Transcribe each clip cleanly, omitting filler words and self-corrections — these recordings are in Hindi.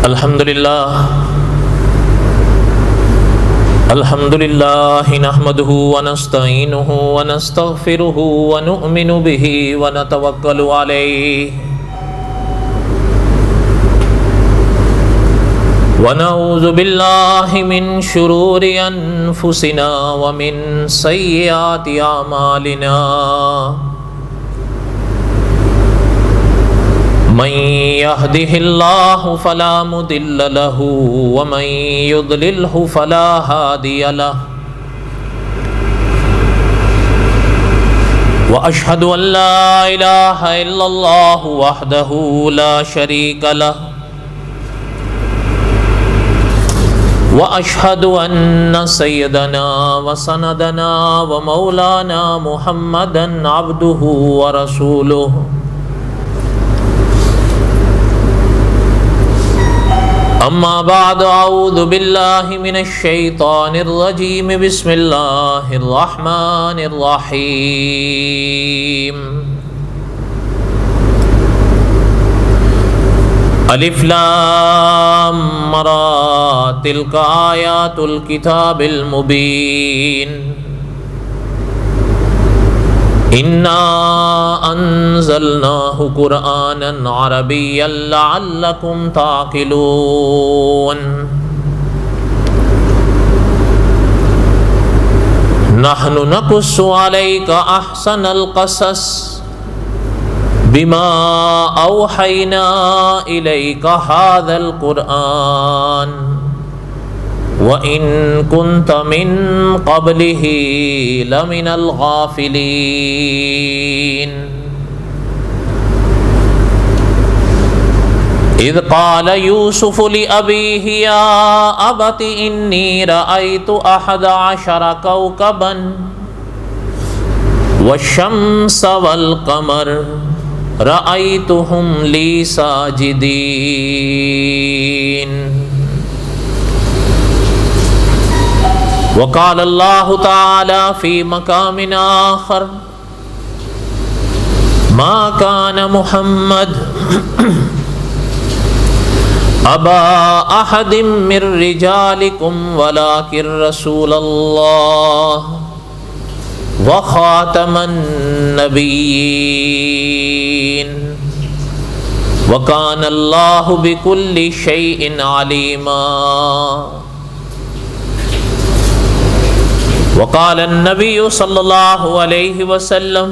अल्हम्दुलिल्लाह नहमदुहु व नस्तईनुहु व नस्तगफिरुहु व नुअमिनु बिही व नतवक्कलु अलैहि व नऊज़ु बिल्लाहि मिन शुरूरि अनफुसिना व मिन सय्यिआति अमालिना। मन यहदिहिल्लाहु फला मुदिल्ल लहु व मन युद्लिल्हु फला हादिय लहु। व अशहदु अन ला इलाहा इल्लल्लाहु वहदहु ला शरीक लहु व अशहदु अन्न सय्यदना व सनदना व मौलाना मुहम्मदन अब्दुहु व रसूलुहु। अम्मा बाद अऊज़ु बिल्लाहि मिनश शैतानिर रजीम बिस्मिल्लाहिर रहमानिर रहीम। अलिफ लाम रा तिल्का आयातुल किताबिल मुबीन। इन्ना अंज़लनाहु कुरआनन अरबिय्यन लअल्लकुम ताक़िलून। नहनु नक़ुस्सु अलैका अहसनल क़सस बिमा औहैना इलैका हाज़ल कुरआन व इन कुन्त मिन क़ब्लिही लमिनल गाफ़िलीन। इज़ क़ाल यूसुफ़ु लिअबीही या अबति इन्नी रअयतु अहद अशर कौकबन वश्शम्स वल क़मर रअयतुहुम ली साजिदीन। वक़ाल अल्लाहु तआला फ़ी मक़ामिन आख़र मा कान मुहम्मद अबा अहदिम मिर रिजालिकुम वलाकिन रसूलल्लाह व ख़ातमन नबिय्यीन व कान अल्लाहु बिकुल्लि शैइन अलीमा। वक़ाल नबिय्यु सल्लल्लाहु अलैहि वसल्लम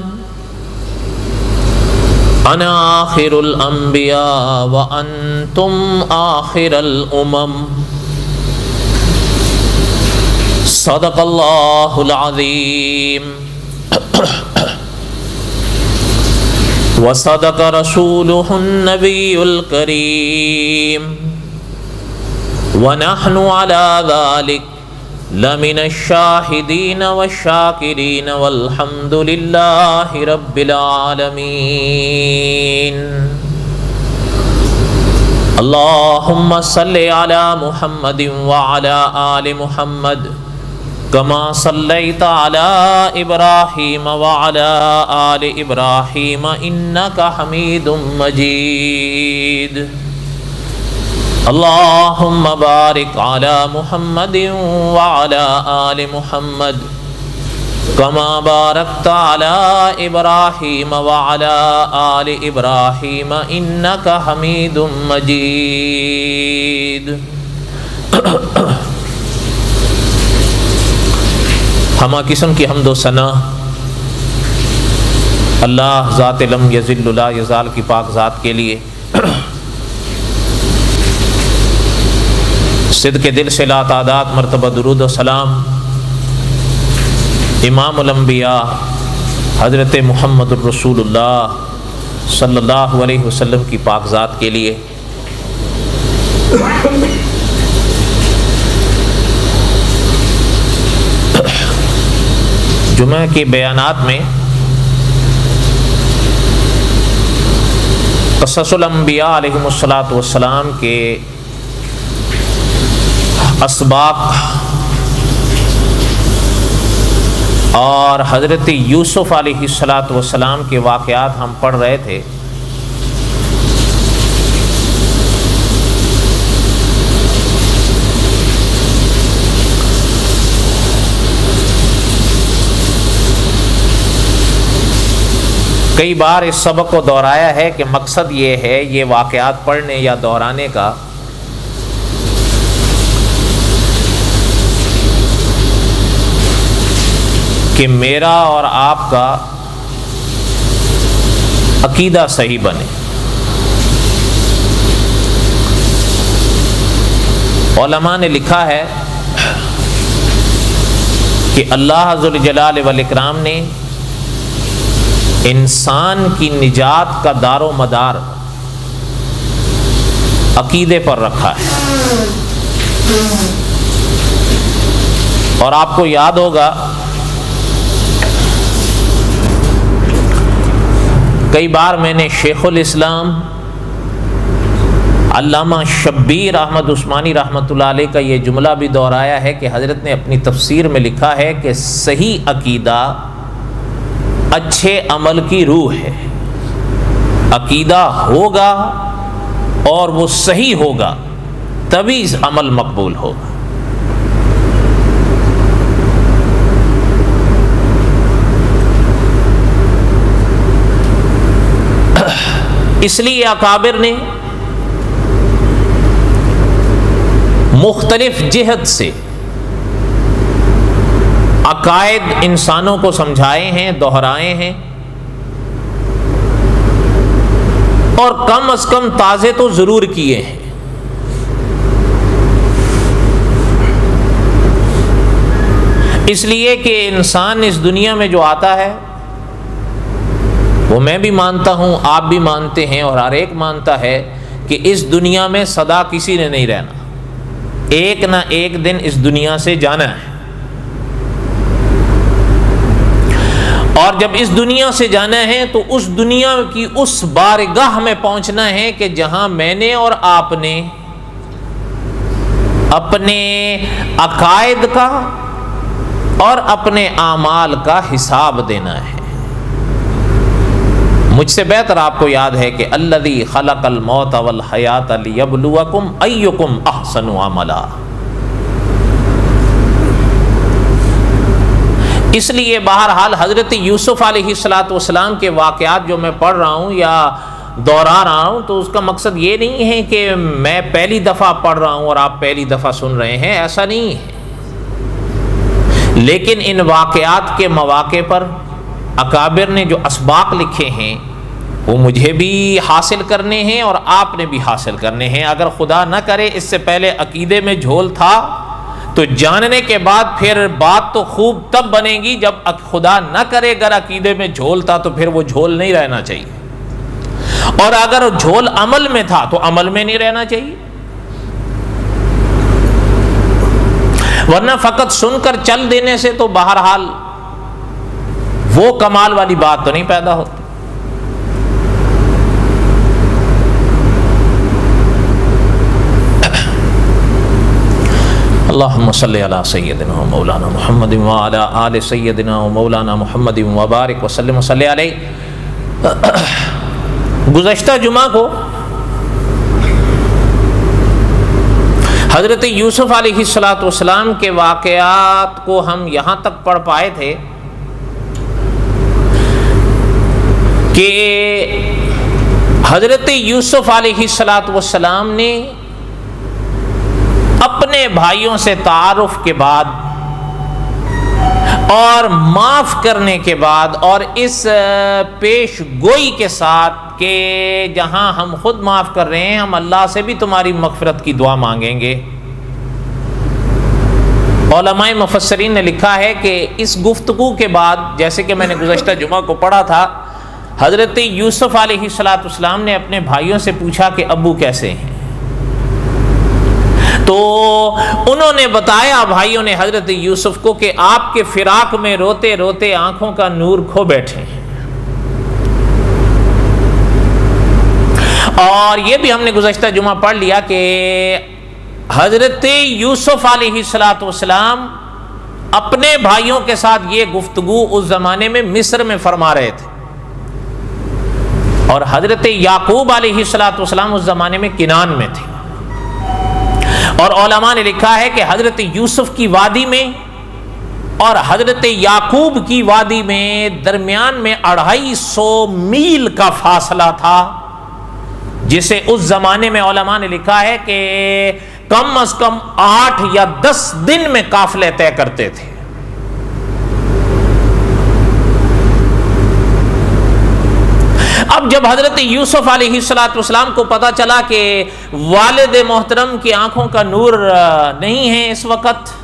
अना आखिरुल अंबिया व अंतुम आखिरुल उमम। सदक़ल्लाहुल अज़ीम व सदक़ रसूलुहुन नबियुल करीम व नहनु अला ज़ालिक लमिनश शाहिदीन व शाकिरीन वल्हम्दुलिल्लाहि रब्बिल आलमीन। अल्लाहुम्मा सल्लि अला मुहम्मदिन व अला आलि मुहम्मद कमा सल्लैता अला इब्राहीम व अला आलि इब्राहीम इन्नका हमीदुम मजीद। अल्लाहुम्मा बारिक अला मुहम्मदिन व अला आलि मुहम्मद कमा बारकता अला इब्राहीम व अला आलि इब्राहीम इन्नका हमीदुम मजीद। हमा किस्म की हम्दो सना अल्लाह ज़ात लम यज़िल्लु ला यज़ाल की पाक ज़ात के लिए सिद्क़े दिल से ला तादाद मरतबा दुरूद व सलाम इमामुल अंबिया हज़रत मुहम्मदुर रसूलुल्लाह सल्लल्लाहु अलैहि वसल्लम की पाक ज़ात के लिए। जुमा के बयानात में क़ससुल अंबिया अलैहिमुस्सलातु वस्सलाम के असबाक और हज़रत यूसुफ़ अलैहिस्सलातु वस्सलाम के वाक़यात हम पढ़ रहे थे। कई बार इस सबक को दोहराया है कि मकसद ये है, ये वाक़यात पढ़ने या दोहराने का, कि मेरा और आपका अकीदा सही बने। उलमा ने लिखा है कि अल्लाह ज़ुल जलाल वल इकराम ने इंसान की निजात का दारो मदार अकीदे पर रखा है। और आपको याद होगा कई बार मैंने शेखुल इस्लाम अल्लामा शब्बीर अहमद उस्मानी रहमतुल्लाह अलैह का ये जुमला भी दोहराया है कि हज़रत ने अपनी तफसीर में लिखा है कि सही अकीदा अच्छे अमल की रूह है। अकीदा होगा और वो सही होगा तभी इस अमल मकबूल होगा। इसलिए अकाबिर ने मुख्तलिफ जिहत से अकायद इंसानों को समझाए हैं, दोहराए हैं, और कम अज कम ताज़े तो ज़रूर किए हैं। इसलिए कि इंसान इस दुनिया में जो आता है वो मैं भी मानता हूँ, आप भी मानते हैं, और हर एक मानता है कि इस दुनिया में सदा किसी ने नहीं रहना, एक ना एक दिन इस दुनिया से जाना है। और जब इस दुनिया से जाना है तो उस दुनिया की उस बारगाह में पहुंचना है कि जहां मैंने और आपने अपने अकायद का और अपने आमाल का हिसाब देना है। मुझसे बेहतर आपको याद है कि अल्लज़ी खलक़ल मौत वल हयात लियब्लुवकुम अय्युकुम अहसनु अमला। इसलिए बहरहाल हज़रत यूसुफ़ अलैहिस्सलाम के वाक़यात जो मैं पढ़ रहा हूँ या दोहरा रहा हूँ, तो उसका मकसद ये नहीं है कि मैं पहली दफ़ा पढ़ रहा हूँ और आप पहली दफ़ा सुन रहे हैं, ऐसा नहीं है। लेकिन इन वाक़यात के मौक़े पर अकाबिर ने जो असबाक लिखे हैं वो मुझे भी हासिल करने हैं और आपने भी हासिल करने हैं। अगर खुदा न करे इससे पहले अकीदे में झोल था तो जानने के बाद फिर बात तो खूब तब बनेगी जब खुदा न करे अगर अकीदे में झोल था तो फिर वो झोल नहीं रहना चाहिए, और अगर झोल अमल में था तो अमल में नहीं रहना चाहिए। वरना फकत सुनकर चल देने से तो बहरहाल वो कमाल वाली बात तो नहीं पैदा होती। अल्लाहुम्मा सल्ली अला सय्यदिना व मौलाना मुहम्मद व अला आलि सय्यदिना व मौलाना मुहम्मद व बारिक व सल्लिम सल्ली अलैहि। गुज़श्ता जुमा को हज़रत यूसुफ़ अलैहिस्सलाम के वाक़यात को हम यहाँ तक पढ़ पाए थे कि हज़रत यूसुफ़ अलैहिस्सलाम ने अपने भाइयों से तारुफ के बाद और माफ़ करने के बाद और इस पेश गोई के साथ कि जहां हम खुद माफ़ कर रहे हैं, हम अल्लाह से भी तुम्हारी मग़फ़िरत की दुआ मांगेंगे। उलमाए मुफस्सिरीन ने लिखा है कि इस गुफ्तगू के बाद, जैसे कि मैंने गुज़श्ता जुमा को पढ़ा था, हज़रत यूसुफ़ अलैहिस्सलाम ने अपने भाइयों से पूछा कि अब्बू कैसे हैं, तो उन्होंने बताया, भाइयों ने हज़रत यूसुफ़ को, कि आपके फिराक में रोते रोते आंखों का नूर खो बैठे हैं। और ये भी हमने गुज़श्ता जुमा पढ़ लिया कि हज़रत यूसुफ़ अलैहिस्सलाम अपने भाइयों के साथ ये गुफ्तगू उस ज़माने में मिस्र में फरमा रहे थे, और हज़रत याकूब अलैहिस्सलाम उस ज़माने में किनान में थे। और उलमा ने लिखा है कि हज़रत यूसुफ़ की वादी में और हजरत याकूब की वादी में दरमियान में 250 मील का फासला था, जिसे उस जमाने में उलमा ने लिखा है कि कम अज कम 8 या 10 दिन में काफले तय करते थे। अब जब हजरत यूसुफ अलैहिस्सलाम को पता चला कि वालिद मोहतरम की आंखों का नूर नहीं है इस वक्त,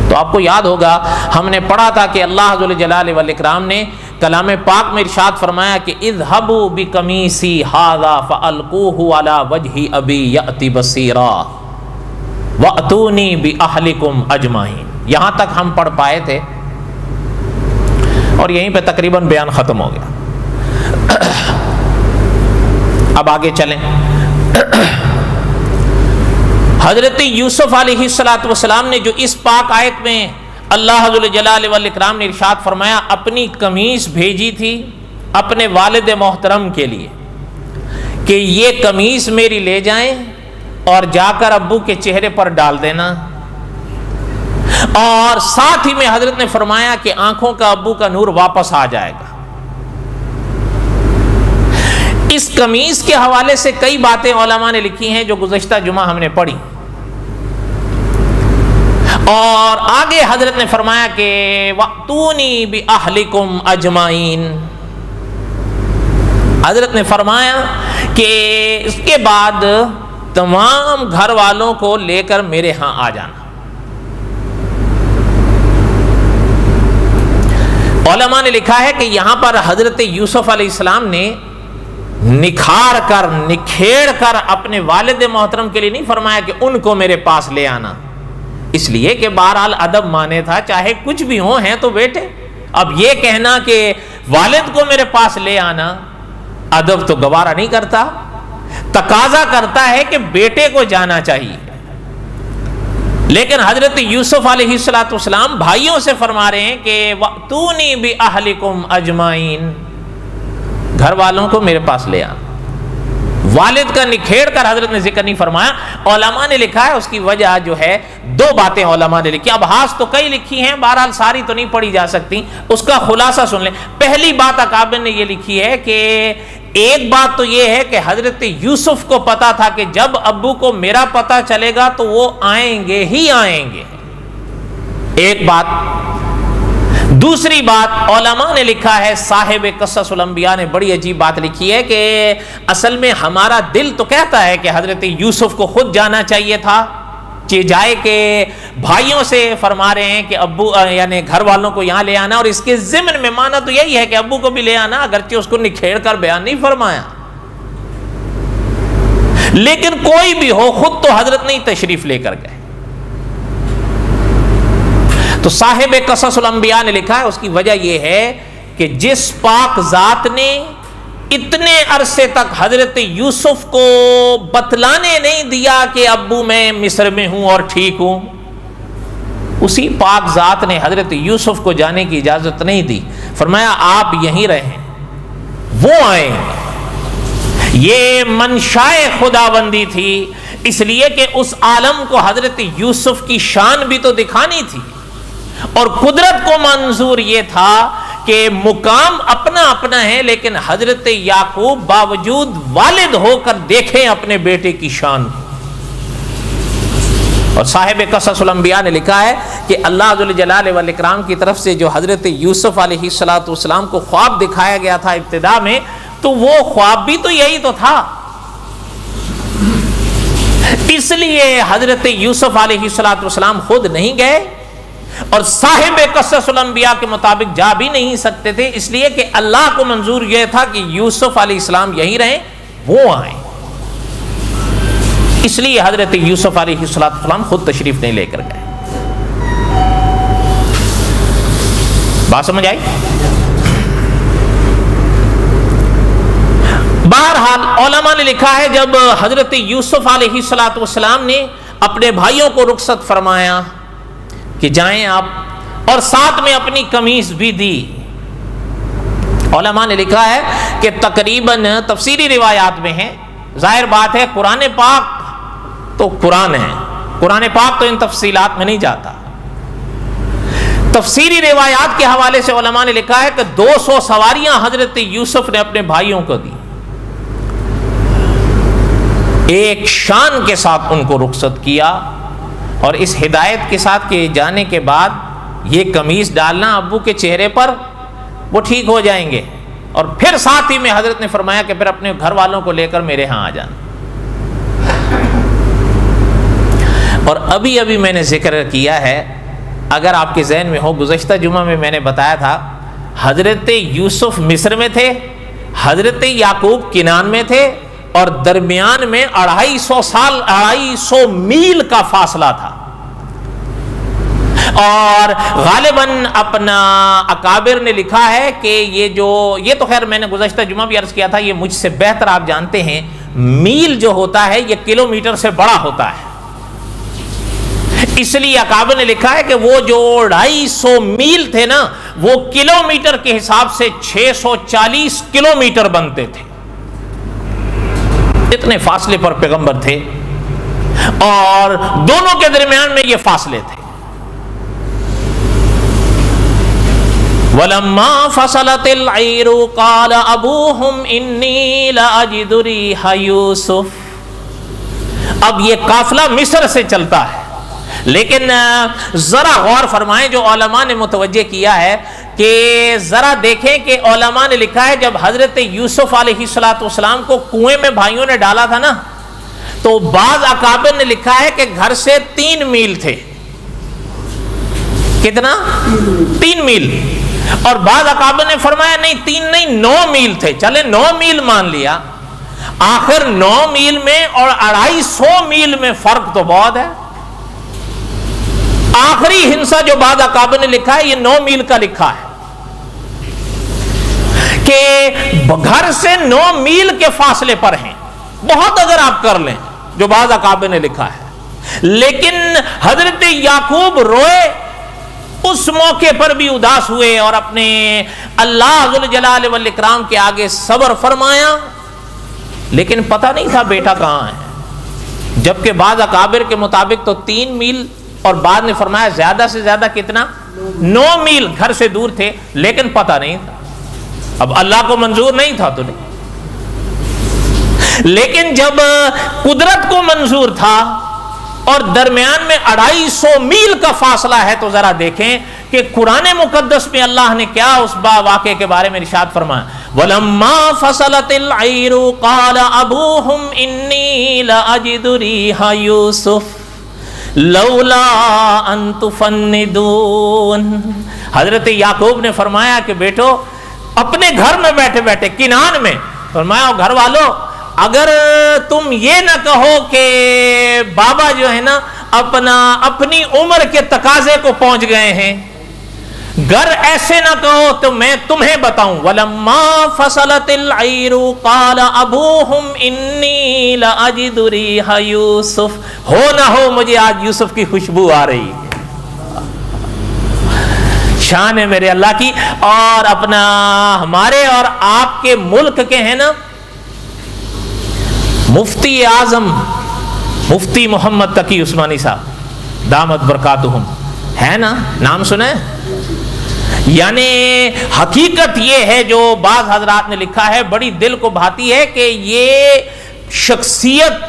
तो आपको याद होगा हमने पढ़ा था कि अल्लाह जुल जलाल वल इकराम ने कलाम पाक में इरशाद फरमाया कि इज़हबू बिकमीसी हाज़ा फ़अल्क़ूहु अला वजहि अबी यअति बसीरा वअतूनी बिअहलिकुम अजमाइन। यहां तक हम पढ़ पाए थे और यहीं पे तकरीबन बयान खत्म हो गया। अब आगे चलें। हजरत यूसुफ अलैहिस्सलाम ने जो इस पाक आयत में अल्लाह जुल जलाल वल इकराम ने इरशाद फरमाया, अपनी कमीज भेजी थी अपने वालिद मोहतरम के लिए कि ये कमीज मेरी ले जाएं और जाकर अब्बू के चेहरे पर डाल देना, और साथ ही में हजरत ने फरमाया कि आंखों का अब्बू का नूर वापस आ जाएगा। इस कमीज के हवाले से कई बातें उलमा ने लिखी हैं जो गुज़श्ता जुमा हमने पढ़ी, और आगे हजरत ने फरमाया कि वअतूनी बिअहलिकुम अजमाइन। हजरत ने फरमाया कि इसके बाद तमाम घर वालों को लेकर मेरे यहां आ जाना। उलमा ने लिखा है कि यहां पर हजरत यूसुफ अलैहिस्सलाम ने निखार कर निखेड़ कर अपने वालिद मोहतरम के लिए नहीं फरमाया कि उनको मेरे पास ले आना, इसलिए कि बहरहाल अदब माने था, चाहे कुछ भी हो हैं तो बेटे। अब ये कहना कि वालिद को मेरे पास ले आना अदब तो गवारा नहीं करता, तकाजा करता है कि बेटे को जाना चाहिए। लेकिन हजरत यूसुफ अलैहिस्सलाम भाइयों से फरमा रहे हैं कि वअतूनी बिअहलिकुम अजमाइन, घर वालों को मेरे पास ले आना। वालिद का निखेड़ कर हजरत ने जिक्र नहीं फरमाया। उलमा ने लिखा है, उसकी वजह जो है दो बातें उलमा ने लिखी, अब हाथ तो कई लिखी हैं, बहरहाल सारी तो नहीं पढ़ी जा सकती, उसका खुलासा सुन लें। पहली बात अकाबिर ने यह लिखी है कि एक बात तो यह है कि हजरत यूसुफ को पता था कि जब अब्बू को मेरा पता चलेगा तो वो आएंगे ही आएंगे, एक बात। दूसरी बात उलमा ने लिखा है, साहिब क़ससुल अंबिया ने बड़ी अजीब बात लिखी है कि असल में हमारा दिल तो कहता है कि हजरत यूसुफ को खुद जाना चाहिए था, जाए के भाइयों से फरमा रहे हैं कि अब्बू यानी घर वालों को यहां ले आना, और इसके ज़िम्न में माना तो यही है कि अब्बू को भी ले आना, अगरचे उसको निखेड़ कर बयान नहीं फरमाया। लेकिन कोई भी हो, खुद तो हजरत नहीं तशरीफ लेकर गए। तो साहिब क़ससुल अंबिया ने लिखा है, उसकी वजह यह है कि जिस पाक जात ने इतने अरसे तक हजरत यूसुफ को बतलाने नहीं दिया कि अब्बू मैं मिस्र में हूं और ठीक हूं, उसी पाक जात ने हजरत यूसुफ को जाने की इजाजत नहीं दी। फरमाया आप यहीं रहें, वो आएंगे। ये मनशाए खुदाबंदी थी, इसलिए कि उस आलम को हजरत यूसुफ की शान भी तो दिखानी थी, और कुदरत को मंजूर ये था कि मुकाम अपना अपना है, लेकिन हजरत याकूब बावजूद वालिद होकर देखें अपने बेटे की शान। और साहिब क़ससुल अंबिया ने लिखा है कि अल्लाह जुल जलाल वल इकराम की तरफ से जो हजरत यूसुफ अलैहिस्सलाम को ख्वाब दिखाया गया था इब्तिदा में, तो वो ख्वाब भी तो यही तो था। इसलिए हजरत यूसुफ अलैहिस्सलाम खुद नहीं गए और साहिब क़ससुल अंबिया के मुताबिक जा भी नहीं सकते थे, इसलिए कि अल्लाह को मंजूर यह था कि यूसुफ अलैहिस्सलाम यहीं रहें, वो आए। इसलिए हजरत यूसुफ अलैहिस्सलाम खुद तशरीफ नहीं लेकर गए। बात समझ आई? बहरहाल उलमा ने लिखा है, जब हजरत यूसुफ अलैहिस्सलाम ने अपने भाइयों को रुखसत फरमाया कि जाएं आप, और साथ में अपनी कमीज भी दी, उलमा ने लिखा है कि तकरीबन तफसीरी रिवायात में है, जाहिर बात है कुरान पाक तो कुरान है, कुरान पाक तो इन तफसीलात में नहीं जाता, तफसीरी रिवायात के हवाले से उलमा ने लिखा है कि 200 सवारियां हजरत यूसुफ ने अपने भाइयों को दी, एक शान के साथ उनको रुखसत किया और इस हिदायत के साथ कि जाने के बाद ये कमीज डालना अब्बू के चेहरे पर, वो ठीक हो जाएंगे। और फिर साथ ही में हजरत ने फरमाया कि फिर अपने घर वालों को लेकर मेरे यहाँ आ जाना। और अभी अभी मैंने जिक्र किया है, अगर आपके जहन में हो, गुज़श्ता जुमा में मैंने बताया था हजरत यूसुफ मिस्र में थे, हजरत याकूब किनान में थे और दरमियान में 250 मील का फासला था। और गालिबन अपना अकाबिर ने लिखा है कि ये तो खैर मैंने गुज़श्ता जुमा भी अर्ज किया था, ये मुझसे बेहतर आप जानते हैं, मील जो होता है ये किलोमीटर से बड़ा होता है। इसलिए अकाबिर ने लिखा है कि वो जो 250 मील थे ना, वो किलोमीटर के हिसाब से 640 किलोमीटर बनते थे। इतने फासले पर पैगंबर थे और दोनों के दरमियान में ये फासले थे। वलम्मा फसलतिल ऐरु क़ाल अबूहुम इन्नी लअजिदु रिहा यूसुफ। अब ये काफिला मिस्र से चलता है, लेकिन जरा गौर फरमाएं, जो उलमा ने मुतवज्जे किया है कि जरा देखें कि उलमा ने लिखा है जब हजरत यूसुफ अलैहिस्सलाम को कुएं में भाइयों ने डाला था ना, तो बाज अकाबिर ने लिखा है कि घर से 3 मील थे। कितना? 3 मील। और बाज अकाबिर ने फरमाया नहीं 3 नहीं 9 मील थे। चले 9 मील मान लिया, आखिर 9 मील में और 250 मील में फर्क तो बहुत है। आखिरी हिस्सा जो बाद अकाबिर ने लिखा है ये 9 मील का लिखा है कि घर से 9 मील के फासले पर हैं। बहुत अगर आप कर लें जो बाद अकाबिर ने लिखा है। लेकिन हजरत याकूब रोए, उस मौके पर भी उदास हुए और अपने अल्लाह जुल जलाल वल इकराम के आगे सब्र फरमाया, लेकिन पता नहीं था बेटा कहां है। जबकि बाद अकाबिर के मुताबिक तो 3 मील और बाद ने फरमाया ज्यादा से ज्यादा कितना? 9 मील घर से दूर थे, लेकिन पता नहीं था। अब अल्लाह को मंजूर नहीं था तो नहीं, लेकिन जब कुदरत को मंजूर था और दरमियान में 250 मील का फासला है, तो जरा देखें कि कुरान मुकद्दस में अल्लाह ने क्या उस वाक़े के बारे में इरशाद फरमाया। वलम्मा फसलतिल ऐरु क़ाल अबूहुम इन्नी लअजिदु रिहा यूसुफ लौला अन तुफन्निदून। हजरत याकूब ने फरमाया कि बेटो, अपने घर में बैठे बैठे किनान में फरमाया, घर वालों अगर तुम ये ना कहो कि बाबा जो है ना अपनी उम्र के तकाजे को पहुंच गए हैं, घर ऐसे ना कहो तो मैं तुम्हें बताऊं। वलम्मा फसलतिल ऐरु क़ाल अबूहुम इन्नी लअजिदु रिहा यूसुफ। हो ना हो मुझे आज यूसुफ की खुशबू आ रही है। शान है मेरे अल्लाह की। और अपना हमारे और आपके मुल्क के हैं ना मुफ्ती आजम मुफ्ती मोहम्मद तकी उस्मानी साहब दामत बरकातुहुम, है ना, नाम सुने? यानी हकीकत ये है जो बाज़ हजरात ने लिखा है, बड़ी दिल को भाती है कि ये शख्सियत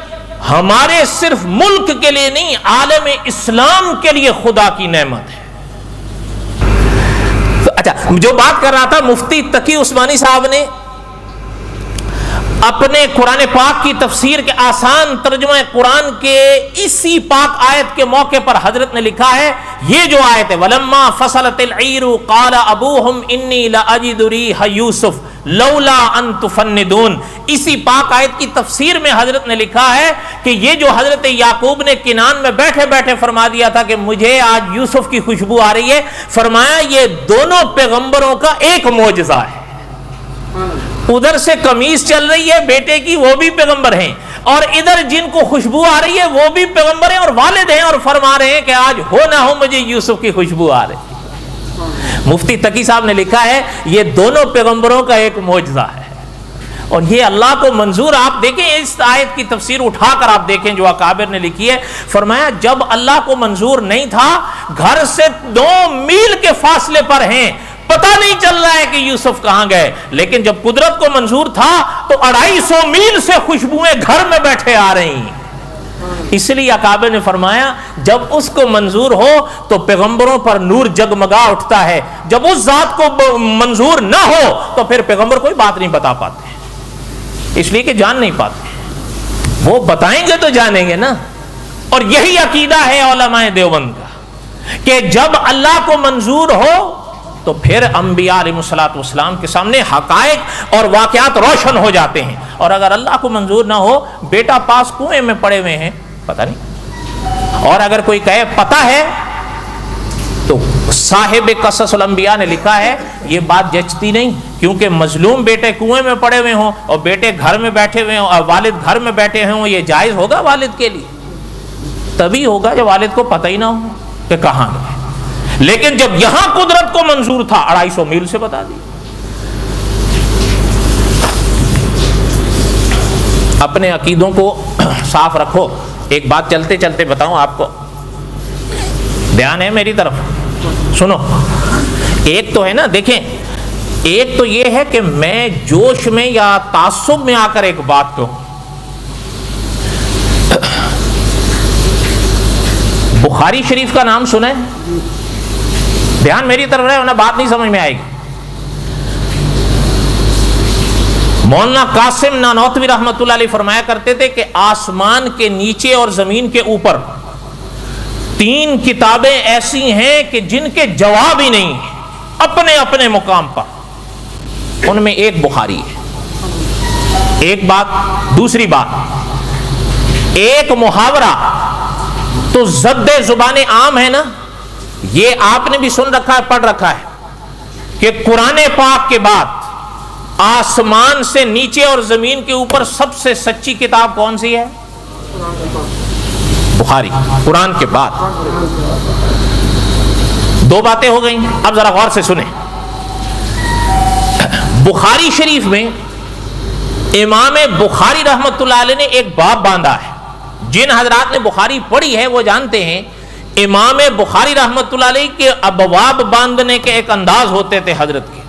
हमारे सिर्फ मुल्क के लिए नहीं, आलम इस्लाम के लिए खुदा की नेमत है। तो अच्छा, जो बात कर रहा था, मुफ्ती तकी उस्मानी साहब ने अपने कुरान पाक की तफसीर के आसान तर्जुमा कुरान के इसी पाक आयत के मौके पर हजरत ने लिखा है, ये जो आयत है वलम्मा फसलतिल ऐरु क़ाल अबूहुम इन्नी लअजिदु रिहा यूसुफ लौला अन तुफन्निदून, इसी पाक आयत की तफसीर में हजरत ने लिखा है कि ये जो हजरत याकूब ने किनान में बैठे बैठे फरमा दिया था कि मुझे आज यूसुफ की खुशबू आ रही है, फरमाया ये दोनों पैगंबरों का एक मोजज़ा है। उधर से कमीज चल रही है बेटे की, वो भी पैगंबर हैं, और इधर जिनको खुशबू आ रही है वो भी पैगंबर हैं और वालिद हैं, और फरमा रहे हैं कि आज हो ना हो मुझे यूसुफ की खुशबू आ रही है। मुफ्ती तकी साहब ने लिखा है ये दोनों पैगंबरों का एक मोजज़ा है। और ये अल्लाह को मंजूर, आप देखें इस आयत की तफसीर उठाकर आप देखें जो अकाबिर ने लिखी है। फरमाया जब अल्लाह को मंजूर नहीं था, घर से 2 मील के फासले पर हैं, पता नहीं चल रहा है कि यूसुफ कहां गए, लेकिन जब कुदरत को मंजूर था तो 250 मील से खुशबुएं घर में बैठे आ रही हैं। इसलिए अकाबिर ने फरमाया जब उसको मंजूर हो तो पैगंबरों पर नूर जगमगा उठता है, जब उस जात को मंजूर ना हो तो फिर पैगंबर कोई बात नहीं बता पाते, इसलिए कि जान नहीं पाते। वो बताएंगे तो जानेंगे ना। और यही अकीदा है उलमाए देवबंद का कि जब अल्लाह को मंजूर हो तो फिर अंबिया अलैहिस्सलाम के सामने हकायक और वाकयात रोशन हो जाते हैं। और अगर अल्लाह को मंजूर ना हो, बेटा पास कुएं में पड़े हुए हैं, पता नहीं, और अगर कोई कहे पता है, तो साहिब कससुल अंबिया ने लिखा है ये बात जचती नहीं, क्योंकि मजलूम बेटे कुएं में पड़े हुए हों और बेटे घर में बैठे हुए हों और वालिद घर में बैठे हों, ये जायज़ होगा वालिद के लिए? तभी होगा जब वालिद को पता ही ना हो कि कहां गए। लेकिन जब यहां कुदरत को मंजूर था, 250 मील से बता दी। अपने अकीदों को साफ रखो। एक बात चलते चलते बताऊं आपको, ध्यान है मेरी तरफ, सुनो। एक तो है ना, देखें, एक तो ये है कि मैं जोश में या तासुब में आकर एक बात कहूं। बुखारी शरीफ का नाम सुना है? ध्यान मेरी तरफ रहे, वरना बात नहीं समझ में आएगी। मौलाना कासिम नानौतवी रहमतुल्लाह अलैह फरमाया करते थे कि आसमान के नीचे और जमीन के ऊपर 3 किताबें ऐसी हैं कि जिनके जवाब ही नहीं है अपने अपने मुकाम पर। उनमें एक बुखारी है। एक बात। दूसरी बात, एक मुहावरा तो ज़द्दे ज़ुबान आम है ना, ये आपने भी सुन रखा है, पढ़ रखा है कि कुरान पाक के बाद आसमान से नीचे और जमीन के ऊपर सबसे सच्ची किताब कौन सी है? बुखारी, कुरान के बाद। 2 बातें हो गई, अब जरा गौर से सुने। बुखारी शरीफ में इमाम बुखारी रहमतुल्लाह अलैह ने एक बाब बांधा है। जिन हजरात ने बुखारी पढ़ी है वो जानते हैं इमाम बुखारी रहमतुल्लाह अलैह के अबवाब बांधने के एक अंदाज होते थे हजरत के।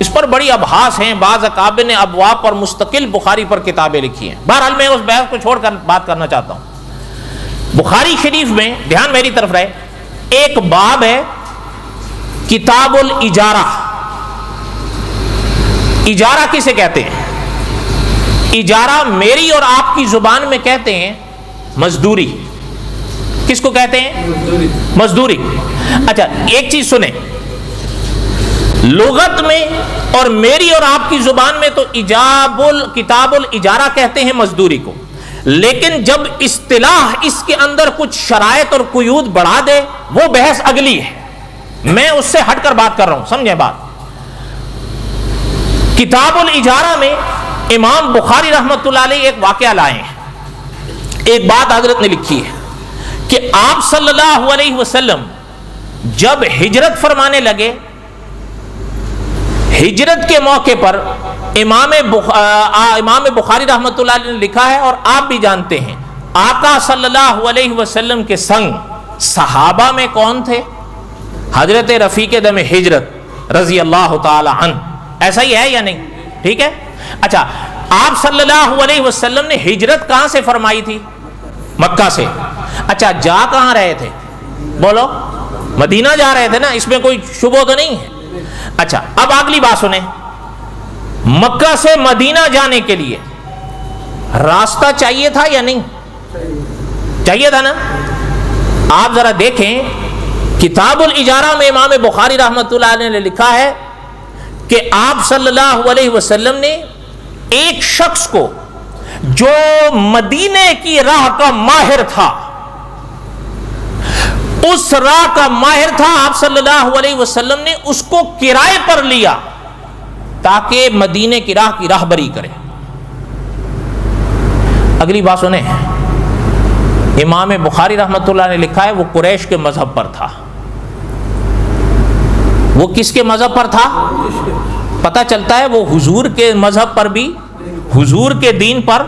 इस पर बड़ी अबहास हैं, बाज़ अकाबिर ने अबवाब पर मुस्तकिल बुखारी पर किताबें लिखी हैं। बहरहाल मैं उस बहस को छोड़कर बात करना चाहता हूं। बुखारी शरीफ में, ध्यान मेरी तरफ रहे, एक बाब है किताबुल इजारा। इजारा किसे कहते हैं? इजारा मेरी और आपकी जुबान में कहते हैं मजदूरी। किसको कहते हैं? मजदूरी। अच्छा, एक चीज सुने, लुगत में और मेरी और आपकी जुबान में तो किताबुल इजारा कहते हैं मजदूरी को, लेकिन जब इस्तिलाह इसके अंदर कुछ शरायत और कुयूद बढ़ा दे वो बहस अगली है। मैं उससे हटकर बात कर रहा हूं, समझे बात। किताबुल इजारा में इमाम बुखारी रहमतुल्लाह अलैह एक वाकया लाए हैं। एक बात हजरत ने लिखी है कि आप सल्लल्लाहु अलैहि वसल्लम जब हिजरत फरमाने लगे, हिजरत के मौके पर इमाम बुखारी रहमतुल्लाह अलैह ने लिखा है और आप भी जानते हैं, आका सल्लल्लाहु अलैहि वसल्लम के संग सहाबा में कौन थे? हजरत रफीक दम हिजरत रजी अल्लाह ताला अन्हु। ऐसा ही है या नहीं? ठीक है। अच्छा, आप सल्लल्लाहु अलैहि वसल्लम ने हिजरत कहां से फरमाई थी? मक्का से। अच्छा, जा कहां रहे थे? बोलो, मदीना जा रहे थे ना, इसमें कोई शुबह तो नहीं है। अच्छा, अब अगली बात सुने, मक्का से मदीना जाने के लिए रास्ता चाहिए था या नहीं? चाहिए था ना। आप जरा देखें, किताबुल इजारा में इमाम बुखारी रहमतुल्लाह अलैह ने लिखा है कि आप सल्लल्लाहु अलैहि वसल्लम ने एक शख्स को जो मदीने की राह का माहिर था, उस राह का माहिर था, आप सल्लल्लाहु अलैहि वसल्लम ने उसको किराए पर लिया ताकि मदीने की राह की राहबरी करे। अगली बात सुने, इमाम बुखारी रहमतुल्लाह ने लिखा है वो कुरैश के मजहब पर था। वो किसके मजहब पर था? पता चलता है वो हुजूर के मजहब पर भी हुजूर के दीन पर,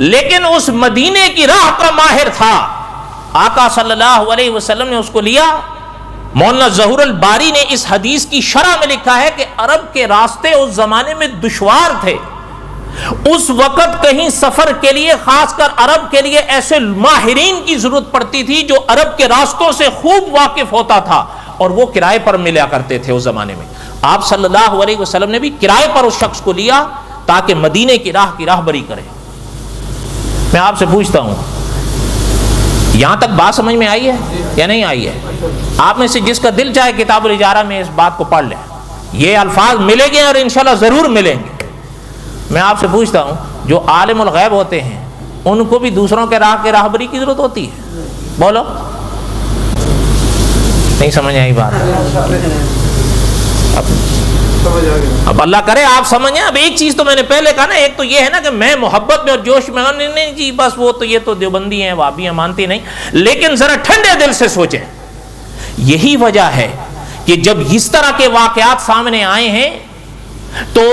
लेकिन उस मदीने की राह का माहिर था। आका सल्लल्लाहु अलैहि वसल्लम ने उसको लिया। मौलाना ज़हूरुल बारी ने इस हदीस की शरह में लिखा है कि अरब के रास्ते उस जमाने में दुश्वार थे। उस वक़्त कहीं सफर के लिए, खासकर अरब के लिए, ऐसे माहिरीन की जरूरत पड़ती थी जो अरब के रास्तों से खूब वाकिफ होता था, और वो किराए पर मिला करते थे उस जमाने में। आप सल्लल्लाहु अलैहि वसल्लम ने भी किराए पर उस शख्स को लिया ताकि मदीने की राहबरी करे। मैं आपसे पूछता हूं, यहां तक बात समझ में आई है या नहीं आई है? आप में से जिसका दिल चाहे किताबुल इजारा में इस बात को पढ़ ले, ये अल्फाज मिलेंगे और इंशाल्लाह जरूर मिलेंगे। मैं आपसे पूछता हूं, जो आलिमुल गैब होते हैं उनको भी दूसरों के राहबरी की जरूरत होती है? बोलो, नहीं समझ आई बात? अब अल्लाह करे आप समझें। अब एक चीज तो मैंने पहले कहा ना, एक तो ये है ना कि मैं मोहब्बत में और जोश में, नहीं जी बस वो तो ये तो देवबंदी हैं, वाबियां मानती नहीं, लेकिन जरा ठंडे दिल से सोचें। यही वजह है कि जब इस तरह के वाकयात सामने आए हैं तो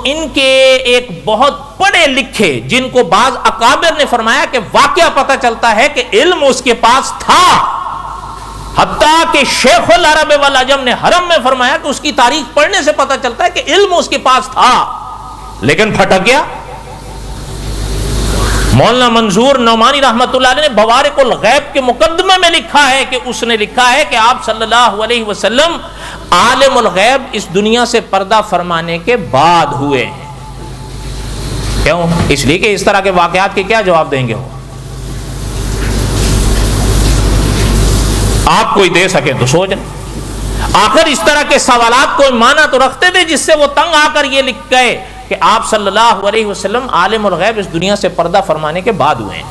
इनके एक बहुत पढ़े लिखे, जिनको बाज अकाबिर ने फरमाया कि वाकया पता चलता है कि इल्म उसके पास था, हत्ता कि शेखुल अरब वल अजम ने हरम में फरमाया कि उसकी तारीख पढ़ने से पता चलता है कि इल्म उसके पास था, लेकिन फटक गया। मौलाना मंजूर नौमानी रहमतुल्लाह अलैह ने बवारिकुल गैब के मुकद्दमे में लिखा है कि उसने लिखा है कि आप सल्लल्लाहु अलैहि वसल्लम आलिमुल गैब इस दुनिया से पर्दा फरमाने के बाद हुए हैं। क्यों? इसलिए कि इस तरह के वाकयात के क्या जवाब देंगे वो? आप कोई दे सके तो सोच लें। आखिर इस तरह के सवालात को माना तो रखते थे जिससे वो तंग आकर ये लिख गए कि आप सल्लल्लाहु अलैहि वसल्लम आलिमुल गैब इस दुनिया से पर्दा फरमाने के बाद हुए हैं।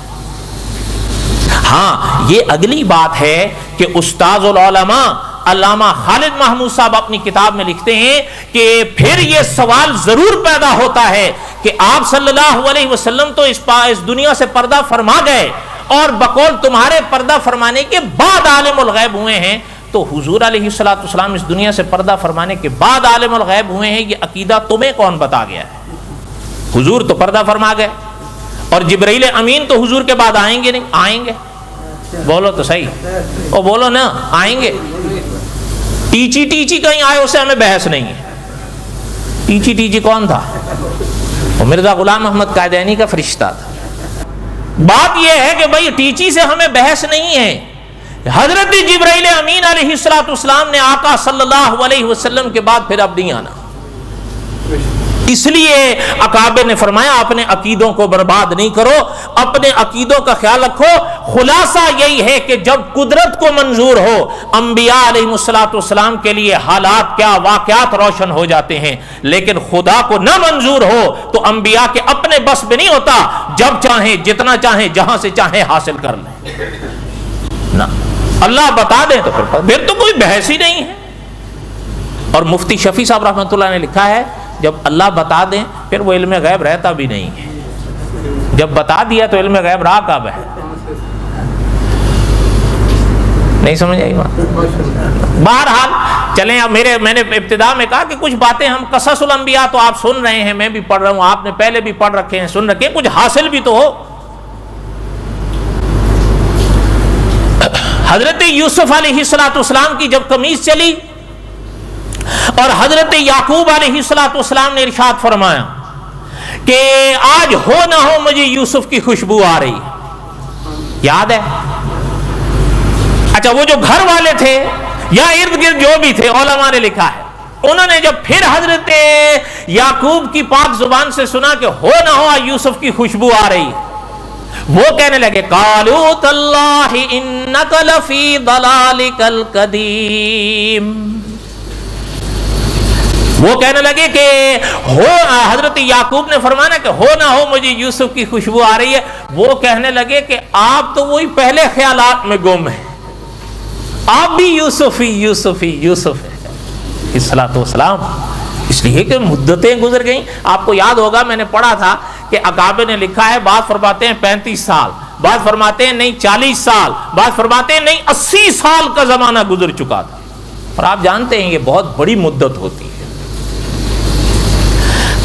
हाँ, ये अगली बात है कि उस्ताजुल उलमा अल्लामा खालिद महमूद साहब अपनी किताब में लिखते हैं कि फिर यह सवाल जरूर पैदा होता है कि आप सल्लल्लाहु अलैहि वसल्लम तो इस दुनिया से पर्दा फरमा गए और बकौल तुम्हारे पर्दा फरमाने के बाद आलिमुल गैब हुए हैं, तो हुजूर अलैहिस्सलातु वस्सलाम इस दुनिया से पर्दा फरमाने के बाद आलिमुल गैब हुए हैं, ये अकीदा तुम्हें कौन बता गया है? हुजूर तो पर्दा फरमा गए और जिब्राइल अमीन तो हुजूर के बाद आएंगे नहीं? आएंगे, बोलो तो सही, ओ बोलो ना, आएंगे। टीची कहीं आए उससे हमें बहस नहीं है। टीची कौन था? वो मिर्जा गुलाम अहमद कादियानी का फरिश्ता था। बात यह है कि भाई टीची से हमें बहस नहीं है। हजरत जिब्राइल अमीन अलैहिस्सलातु वस्सलाम ने आका सल्लल्लाहु अलैहि वसल्लम के बाद फिर अब नहीं आना, इसलिए अकाबिर ने फरमाया अपने अकीदों को बर्बाद नहीं करो, अपने अकीदों का ख्याल रखो। खुलासा यही है कि जब कुदरत को मंजूर हो, अंबिया अलैहिस्सलातु वस्सलाम के लिए हालात क्या वाकयात रोशन हो जाते हैं, लेकिन खुदा को न मंजूर हो तो अंबिया के अपने बस में नहीं होता, जब चाहे जितना चाहे जहां से चाहे हासिल कर ले ना। अल्लाह बता दे तो फिर तो कोई बहस ही नहीं है। और मुफ्ती शफी साहब रहमतुल्लाह ने लिखा है, जब अल्लाह बता दें फिर वो इल्म गैब रहता भी नहीं है। जब बता दिया तो इल्म गैब रहा कब है? नहीं समझ आई बात? बहरहाल चलें, अब मैंने इब्तिदा में कहा कि कुछ बातें हम कससुल अंबिया तो आप सुन रहे हैं, मैं भी पढ़ रहा हूं, आपने पहले भी पढ़ रखे हैं, सुन रखे हैं, कुछ हासिल भी तो हो। हजरत यूसुफ अलैहिस्सलातु वस्सलाम की जब कमीज चली और हजरत याकूब अलैहिस्सलातु वस्सलाम ने इरशाद फरमाया कि आज हो ना हो मुझे यूसुफ की खुशबू आ रही, याद है? अच्छा, वो जो घर वाले थे या इर्द गिर्द जो भी थे, उलमा ने लिखा है, उन्होंने जब फिर हजरत याकूब की पाक जुबान से सुना कि हो ना हो यूसुफ की खुशबू आ रही, वो कहने लगे कालू तल्लाहि इन्नका लफी दलालिकल कदीम। वो कहने लगे कि हो, हजरत याकूब ने फरमाना कि हो ना हो मुझे यूसुफ की खुशबू आ रही है। वो कहने लगे कि आप तो वही पहले ख्यालात में गुम हैं, आप भी यूसुफ है इस्सलातु वस्सलाम। इसलिए कि मुद्दतें गुजर गई। आपको याद होगा मैंने पढ़ा था कि अकाबिर ने लिखा है, बात फरमाते हैं 35 साल, बात फरमाते हैं नहीं 40 साल, बात फरमाते हैं नहीं 80 साल का जमाना गुजर चुका था। और आप जानते हैं ये बहुत बड़ी मुद्दत होती है।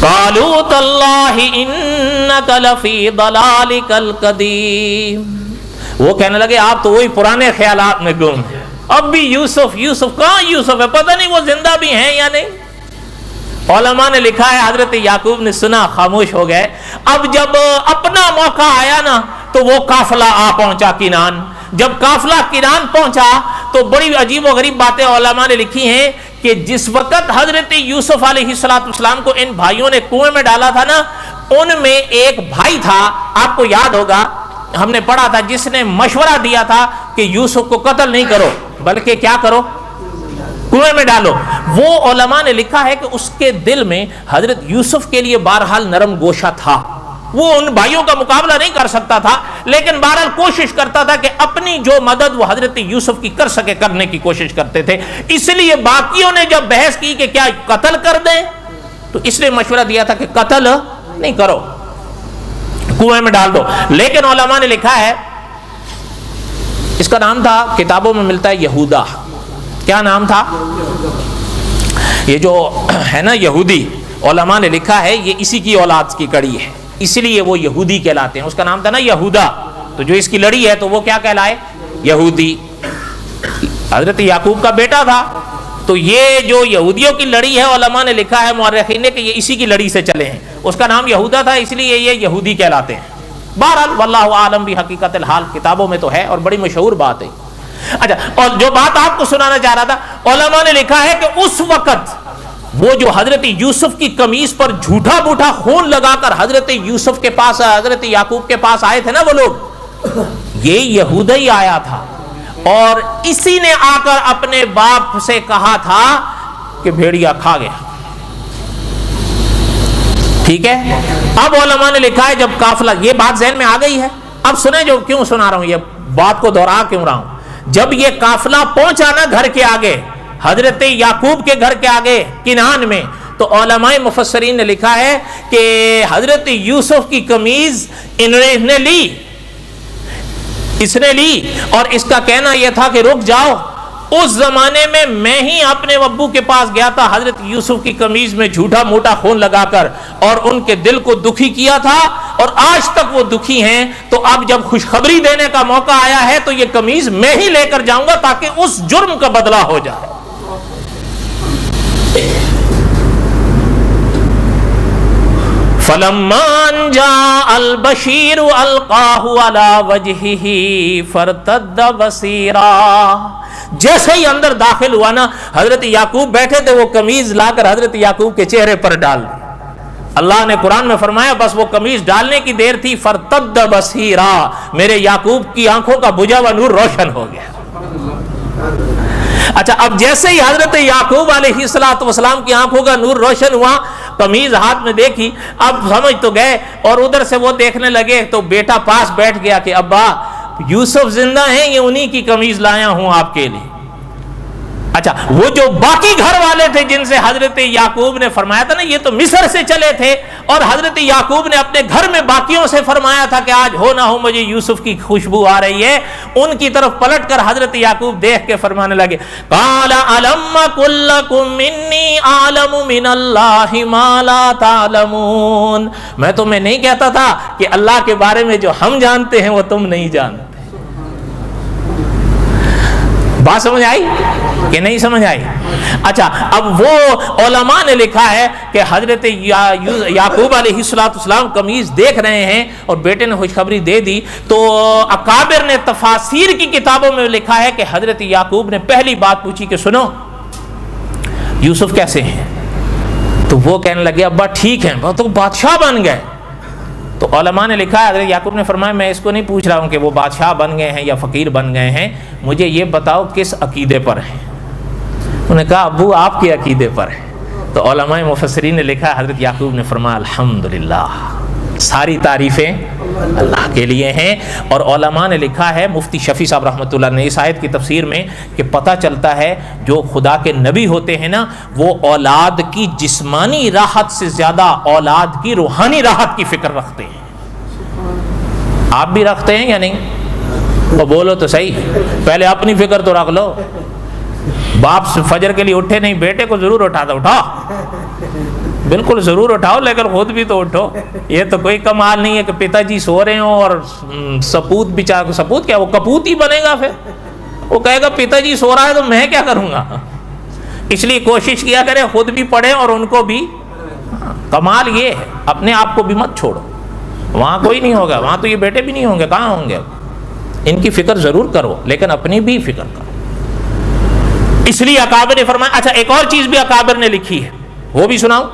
क़ालू तल्लाहि इन्नका लफ़ी दलालिकल क़दीम। वो कहने लगे आप तो वही पुराने ख्यालात में गुम हैं। अब भी यूसुफ यूसुफ, कहाँ यूसुफ है, पता नहीं वो जिंदा भी हैं या नहीं। उलमा ने लिखा है हजरत याकूब ने सुना, खामोश हो गए। अब जब अपना मौका आया ना तो वो काफिला आ पहुंचा किनान। जब काफिला किनान पहुंचा तो बड़ी अजीब व गरीब बातें उलमा ने लिखी हैं कि जिस वक्त हजरत यूसुफ अलैहिस्सलाम को इन भाइयों ने कुएं में डाला था ना, उनमें एक भाई था, आपको याद होगा हमने पढ़ा था, जिसने मशवरा दिया था कि यूसुफ को कत्ल नहीं करो बल्कि क्या करो, कुएं में डालो। वो उलमा ने लिखा है कि उसके दिल में हजरत यूसुफ के लिए बहरहाल नरम गोशा था। वो उन भाइयों का मुकाबला नहीं कर सकता था, लेकिन बहरहाल कोशिश करता था कि अपनी जो मदद वो हजरत यूसुफ की कर सके करने की कोशिश करते थे। इसलिए बाकियों ने जब बहस की कि क्या कत्ल कर दें, तो इसलिए मशवरा दिया था कि कत्ल नहीं करो, कुएं में डाल दो। लेकिन उलमा ने लिखा है, इसका नाम था, किताबों में मिलता है यहूदा। क्या नाम था? ये जो है ना यहूदी, उलमा ने लिखा है ये इसी की औलाद की कड़ी है, इसलिए वो यहूदी कहलाते हैं। उसका नाम था ना यहूदा, तो जो इसकी लड़ी है तो वो क्या कहलाए, यहूदी। हजरत याकूब का बेटा था, तो ये जो यहूदियों की लड़ी है उलमा ने लिखा है मुअर्रिखीन ने कि ये इसी की लड़ी से चले हैं। उसका नाम यहूदा था, इसलिए ये यहूदी कहलाते हैं। बहरहाल वल्लाहु आलम भी हकीकतल हाल, किताबों में तो है और बड़ी मशहूर बात है। अच्छा, और जो बात आपको सुनाना चाह रहा था, उलमा ने लिखा है कि उस वक्त वो जो हजरत यूसुफ की कमीज पर झूठा बूठा खून लगाकर हजरत यूसुफ के पास, हजरत याकूब के पास आए थे ना वो लोग, ये यहूदा ही आया था और इसी ने आकर अपने बाप से कहा था कि भेड़िया खा गया। ठीक है, अब उलमा ने लिखा है जब काफिला, ये बात ज़हन में आ गई है। अब सुने, जो क्यों सुना रहा हूं, ये बात को दोहरा क्यों रहा हूं। जब ये काफिला पहुंचा ना घर के आगे, हजरत याकूब के घर के आगे किनान में, तो उलमाए मुफस्सरीन ने लिखा है कि हजरत यूसुफ की कमीज इसने ली और इसका कहना यह था कि रुक जाओ। उस जमाने में मैं ही अपने अब्बू के पास गया था हजरत यूसुफ की कमीज में झूठा मोटा खून लगाकर और उनके दिल को दुखी किया था और आज तक वो दुखी हैं। तो अब जब खुशखबरी देने का मौका आया है तो ये कमीज मैं ही लेकर जाऊंगा ताकि उस जुर्म का बदला हो जाए। फलम्मान जा अल बशीर अलकाहु अला वजहिही फरतद्द बसीरा। जैसे ही अंदर दाखिल हुआ ना, हजरत याकूब बैठे थे, वो कमीज लाकर हजरत याकूब के चेहरे पर डाल दी। अल्लाह ने कुरान में फरमाया बस वो कमीज डालने की देर थी, फरतद्द बसीरा, मेरे याकूब की आंखों का बुझा हुआ नूर रोशन हो गया। अच्छा, अब जैसे ही हजरत याकूब अलैहिस्सलाम की आंखों का नूर रोशन हुआ, कमीज हाथ में देखी, अब समझ तो गए और उधर से वो देखने लगे तो बेटा पास बैठ गया कि अब्बा यूसुफ जिंदा हैं, ये उन्हीं की कमीज लाया हूं आपके लिए। अच्छा, वो जो बाकी घर वाले थे जिनसे हजरत याकूब ने फरमाया था ना, ये तो मिस्र से चले थे और हजरत याकूब ने अपने घर में बाकियों से फरमाया था कि आज हो ना हो मुझे यूसुफ की खुशबू आ रही है, उनकी तरफ पलट कर हजरत याकूब देख के फरमाने लगे, काला अलम्मा कुल्लकुम मिन्नी आलमु मिनल्लाहि मा ला तालमून। मैं तुम्हें नहीं कहता था कि अल्लाह के बारे में जो हम जानते हैं वो तुम नहीं जानते। बात समझ आई कि नहीं समझ आई? अच्छा, अब वो उलमा ने लिखा है कि हजरत याकूब अलैहिस्सलाम कमीज देख रहे हैं और बेटे ने खुशखबरी दे दी। तो अकाबिर ने तफासीर की किताबों में लिखा है कि हजरत याकूब ने पहली बात पूछी कि सुनो यूसुफ कैसे हैं? तो वो कहने लगे अब्बा ठीक है, वो तो बादशाह बन गए। तो उलमा ने लिखा है हजरत याकूब ने फरमाया मैं इसको नहीं पूछ रहा हूँ कि वो बादशाह बन गए हैं या फ़कीर बन गए हैं, मुझे ये बताओ किस अकीदे पर हैं। उन्होंने कहा अब्बू आपके अकीदे पर है। तो उलमाए मुफस्सिरीन ने लिखा हजरत याकूब ने फरमाया अल्हम्दुलिल्लाह, सारी तारीफ़ें अल्लाह के लिए हैं। और उलमा ने लिखा है, मुफ्ती शफ़ी साहब रहमतुल्लाह ने इस आयत की तफसीर में, कि पता चलता है जो खुदा के नबी होते हैं ना, वो औलाद की जिस्मानी राहत से ज़्यादा औलाद की रूहानी राहत की फ़िक्र रखते हैं। आप भी रखते हैं या नहीं? तो बोलो तो सही, पहले अपनी फ़िक्र तो रख लो। बाप फजर के लिए उठे नहीं, बेटे को ज़रूर उठा दो, उठा बिल्कुल ज़रूर उठाओ, लेकिन खुद भी तो उठो। ये तो कोई कमाल नहीं है कि पिताजी सो रहे हो और सपूत बेचारा, सपूत क्या, वो कपूत ही बनेगा। फिर वो कहेगा पिताजी सो रहा है तो मैं क्या करूँगा। इसलिए कोशिश किया करें खुद भी पढ़ें और उनको भी। कमाल ये है, अपने आप को भी मत छोड़ो। वहाँ कोई नहीं होगा, वहाँ तो ये बेटे भी नहीं होंगे, कहाँ होंगे। इनकी फिक्र ज़रूर करो, लेकिन अपनी भी फिक्र करो। इसलिए अकाबिर ने फरमाया। अच्छा, एक और चीज़ भी अकाबिर ने लिखी है, वो भी सुनाओ,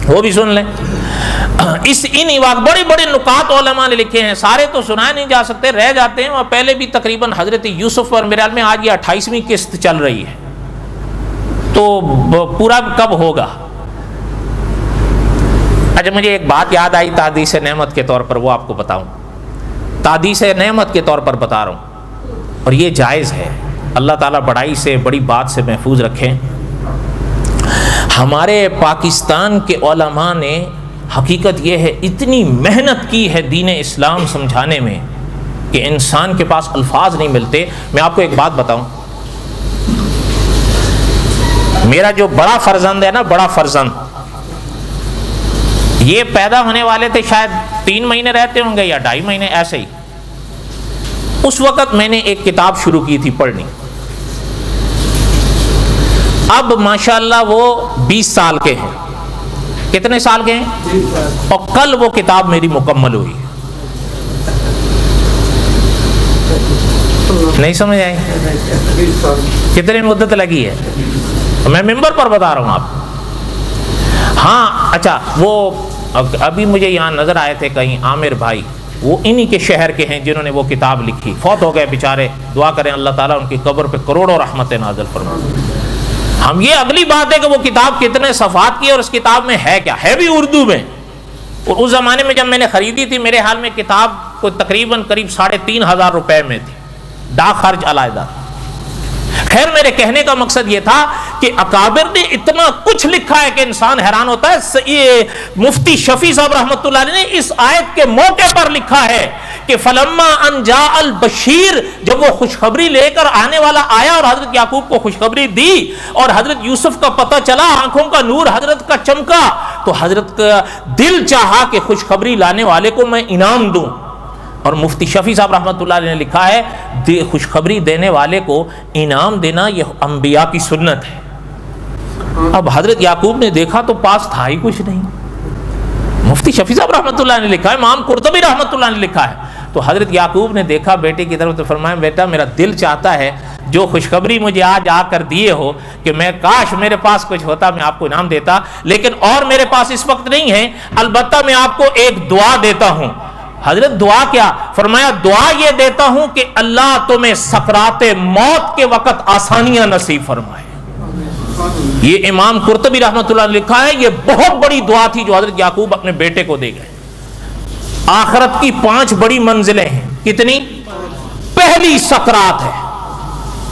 वो भी सुन लें। इन बड़े बड़े नुकात उलमा ने लिखे हैं, सारे तो सुनाए नहीं जा सकते, रह जाते हैं। और पहले भी तकरीबन हजरत यूसुफ पर मेरे ख्याल में आज ये 28वीं किस्त चल रही है, तो पूरा कब होगा। अच्छा, मुझे एक बात याद आई तादीस नेमत के तौर पर, वो आपको बताऊं। तादीस नेमत के तौर पर बता रहा हूं, और ये जायज़ है। अल्लाह ताला बड़ाई से, बड़ी बात से महफूज रखें। हमारे पाकिस्तान के उलमा ने, हकीकत ये है, इतनी मेहनत की है दीन इस्लाम समझाने में कि इंसान के पास अल्फाज नहीं मिलते। मैं आपको एक बात बताऊं, मेरा जो बड़ा फर्जंद है ना, बड़ा फर्जंद, ये पैदा होने वाले थे शायद 3 महीने रहते होंगे या 2.5 महीने ऐसे ही। उस वक़्त मैंने एक किताब शुरू की थी पढ़नी। अब माशाल्लाह वो 20 साल के हैं। कितने साल के हैं? और कल वो किताब मेरी मुकम्मल हुई। नहीं समझ आई? कितनी मुद्दत लगी है, मैं मिंबर पर बता रहा हूँ आपको। हाँ, अच्छा, वो अभी मुझे यहाँ नज़र आए थे कहीं, आमिर भाई, वो इन्हीं के शहर के हैं जिन्होंने वो किताब लिखी। फौत हो गए बेचारे, दुआ करें अल्लाह ताला उनकी कब्र पे करोड़ों रहमतें नाज़िल फरमाए। हम ये अगली बात है कि वो किताब कितने सफ़ात की, और उस किताब में है क्या, है भी उर्दू में। और उस ज़माने में जब मैंने ख़रीदी थी, मेरे हाल में किताब को तकरीबन करीब 3,500 रुपये में थी, डाक खर्च अलहदा। खैर, मेरे कहने का मकसद ये था कि अकाबिर ने इतना कुछ लिखा है कि इंसान हैरान होता है। ये मुफ्ती शफी साहब रहमतुल्लाह अलैह ने इस आयत के मौके पर लिखा है कि फलम्मा अनजा अल बशीर, जब वो खुशखबरी लेकर आने वाला आया और हजरत याकूब को खुशखबरी दी और हजरत यूसुफ का पता चला, आंखों का नूर हजरत का चमका, तो हजरत का दिल चाहा कि खुशखबरी लाने वाले को मैं इनाम दूं। और मुफ्ती शफी साहब रहमतुल्लाह अलैह ने लिखा है, खुशखबरी देने वाले को इनाम देना यह अंबिया की सुन्नत है। अब हजरत याकूब ने देखा तो पास था ही कुछ नहीं। मुफ्ती शफी साहब रहमतुल्लाह ने लिखा है, इमाम कुर्तुबी रहमतुल्लाह ने लिखा है। तो हजरत याकूब ने देखा बेटे की तरफ, तो फरमाया, बेटा मेरा दिल चाहता है जो खुशखबरी मुझे आज आकर दिए हो कि मैं काश मेरे पास कुछ होता, मैं आपको इनाम देता, लेकिन और मेरे पास इस वक्त नहीं है। अलबत्ता मैं आपको एक दुआ देता हूं। हजरत दुआ क्या? फरमाया, दुआ ये देता हूं कि अल्लाह तुम्हें सकराते मौत के वक्त आसानियां नसीब फरमाए। ये इमाम कुर्तुबी रहमतुल्लाह ने लिखा है, ये बहुत बड़ी दुआ थी जो हजरत याकूब अपने बेटे को दे गए। आखिरत की 5 बड़ी मंजिलें हैं। कितनी? पहली सकरात है।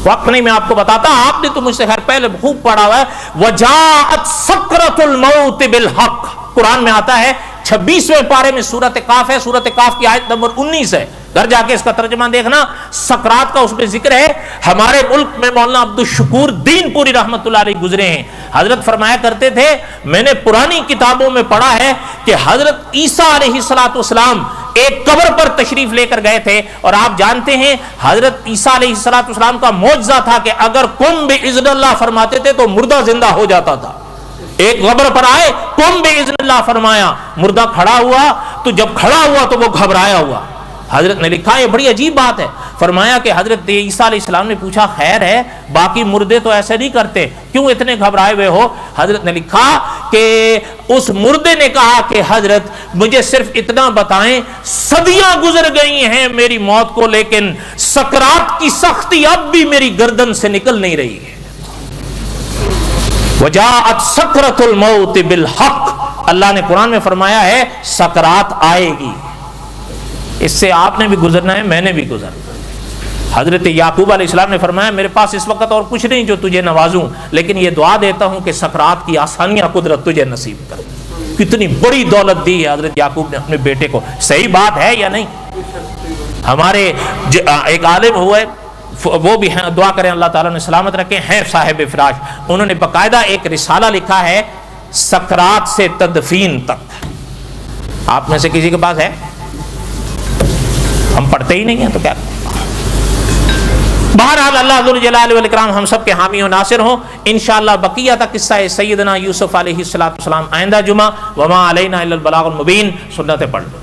वक्त नहीं, मैं आपको बताता, आपने तो मुझसे खैर पहले खूब पढ़ा हुआ है। वजाअत सकरतुल मौत बिल हक, कुरान में आता है 26वें पारे में, सूरत काफ है, सूरत काफ की आयत नंबर 19 है। घर जाके इसका तर्जुमा देखना, सकरात का उसमें जिक्र है। हमारे मुल्क में मौलाना अब्दुल शकूर दीनपुरी रहमतुल्लाह अलैह गुजरे हैं। हजरत फरमाया करते थे, मैंने पुरानी किताबों में पढ़ा है कि हजरत ईसा अलैहिस्सलाम एक कब्र पर तशरीफ लेकर गए थे, और आप जानते हैं हजरत ईसा अलैहिस्सलाम का मौजज़ा था कि अगर कुम बिइज़्निल्लाह फरमाते थे तो मुर्दा जिंदा हो जाता था। एक कब्र पर आए, कुम बिइज़्निल्लाह फरमाया, मुर्दा खड़ा हुआ, तो जब खड़ा हुआ तो वो घबराया हुआ। हजरत ने लिखा, ये बड़ी अजीब बात है। फरमाया कि हजरत ईसा अलैहिस्सलाम ने पूछा, खैर है, बाकी मुर्दे तो ऐसे नहीं करते, क्यों इतने घबराए हुए हो? हजरत ने लिखा कि उस मुर्दे ने कहा कि हजरत मुझे सिर्फ इतना बताएं, सदियां गुजर गई हैं मेरी मौत को, लेकिन सकरात की सख्ती अब भी मेरी गर्दन से निकल नहीं रही है। वजाअत सकरतुल मौत बिल हक, अल्लाह ने कुरान में फरमाया है सकरात आएगी। इससे आपने भी गुजरना है, मैंने भी गुजरना। हजरत याकूब अलैहिस्सलाम ने फरमाया, मेरे पास इस वक्त और कुछ नहीं जो तुझे नवाजूं, लेकिन ये दुआ देता हूं कि सकरात की आसानियां कुदरत तुझे नसीब कर। कितनी बड़ी दौलत दी है हजरत याकूब ने अपने बेटे को। सही बात है या नहीं? हमारे एक आलिम हुए, वो भी हैं, दुआ करें अल्लाह ताला ने सलामत रखें, हैं साहिब फिराश। उन्होंने बाकायदा एक रिसाला लिखा है सकरात से तदफीन तक। आप में से किसी के पास है? हम पढ़ते ही नहीं है तो क्या। बहरहाल अल्लाह ज़ुल जलाल वल इकराम हम सब के हामी और नासिर हो। इंशाअल्लाह बकिया तक किस्सा सैयदना यूसुफ अलैहिस्सलातु वस्सलाम आइंदा जुमा। वमा अलैना इल्लल बलागुल मुबीन। सुन्नतें पढ़ लो।